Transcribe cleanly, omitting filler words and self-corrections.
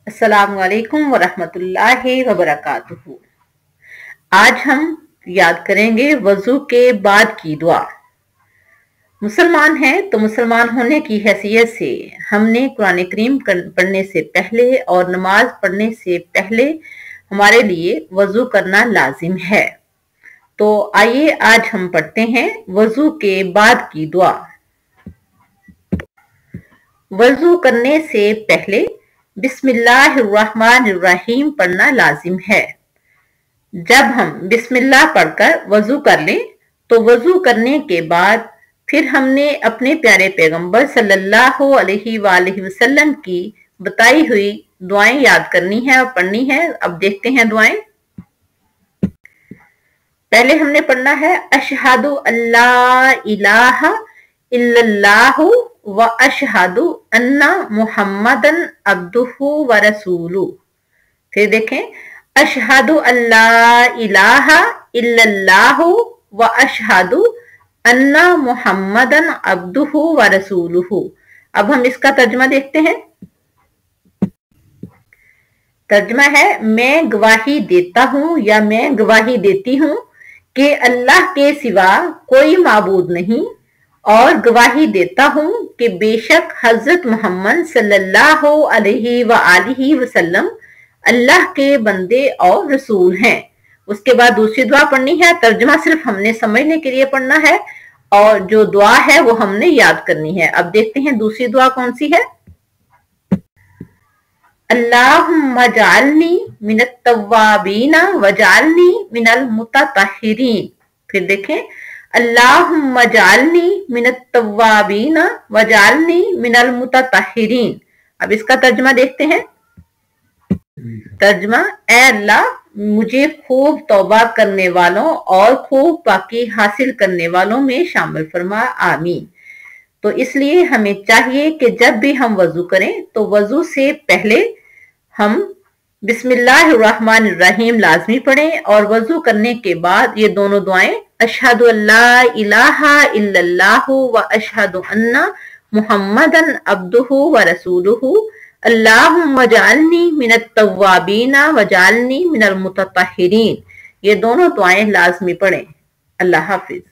अस्सलाम वालेकुम वरहमतुल्लाहि वबरकातुहू। आज हम याद करेंगे वजू के बाद की दुआ। मुसलमान हैं तो मुसलमान होने की हैसियत से हमने कुरान करीम पढ़ने से पहले और नमाज पढ़ने से पहले हमारे लिए वजू करना लाजिम है। तो आइए आज हम पढ़ते हैं वजू के बाद की दुआ। वजू करने से पहले बिस्मिल्लाहिर्रहमानिर्रहीम पढ़ना लाजिम है। जब हम बिस्मिल्लाह पढ़कर वजू कर लें तो वजू करने के बाद फिर हमने अपने प्यारे पैगंबर सल्लल्लाहु अलैहि वसल्लम की बताई हुई दुआएं याद करनी है और पढ़नी है। अब देखते हैं दुआएं। पहले हमने पढ़ना है अशहदु अल्ला इलाहा इल्लल्लाहु व अशहदु अन्ना मुहम्मदन अब्दुहु व रसूलु। फिर देखें अशहदु अल्ला इलाहा इल्लल्लाहु व अशहदु अन्ना मुहम्मदन अब्दुहु व रसूलुहु। अब हम इसका तर्जुमा देखते हैं। तर्जुमा है मैं गवाही देता हूं या मैं गवाही देती हूं कि अल्लाह के सिवा कोई माबूद नहीं और गवाही देता हूं कि बेशक हजरत मोहम्मद सल्लल्लाहु अलैहि वसल्लम अल्लाह के बंदे और रसूल हैं। उसके बाद दूसरी दुआ पढ़नी है। तर्जुमा सिर्फ हमने समझने के लिए पढ़ना है और जो दुआ है वो हमने याद करनी है। अब देखते हैं दूसरी दुआ कौन सी है। अल्लाहुम्मा जअलनी मिनत तव्वाबीना वजअलनी मिनल मुततहिरीन। फिर देखें अल्लाहुम्मा जअलनी मिनत तव्वाबीना वजअलनी मिनल मुततहिरीन। अब इसका तर्जुमा देखते हैं। तर्जुमा ए अल्लाह मुझे खूब तौबा करने वालों और खूब पाकी हासिल करने वालों में शामिल फरमा, आमीन। तो इसलिए हमें चाहिए कि जब भी हम वजू करें तो वजू से पहले हम बिस्मिल्लाहिर्रहमानिर्रहीम लाजमी पढ़ें और वजू करने के बाद ये दोनों दुआएं अशहदु अल्ला इलाहा इल्लल्लाहु व अशहदु अन्ना मुहम्मदन अब्दुहु व रसूलुहु अल्लाहुम्मा जअलनी मिनत तव्वाबीना वजअलनी मिनल मुततहिरीन। ये दोनों दुआएं लाजमी पढ़ें। अल्लाह हाफिज।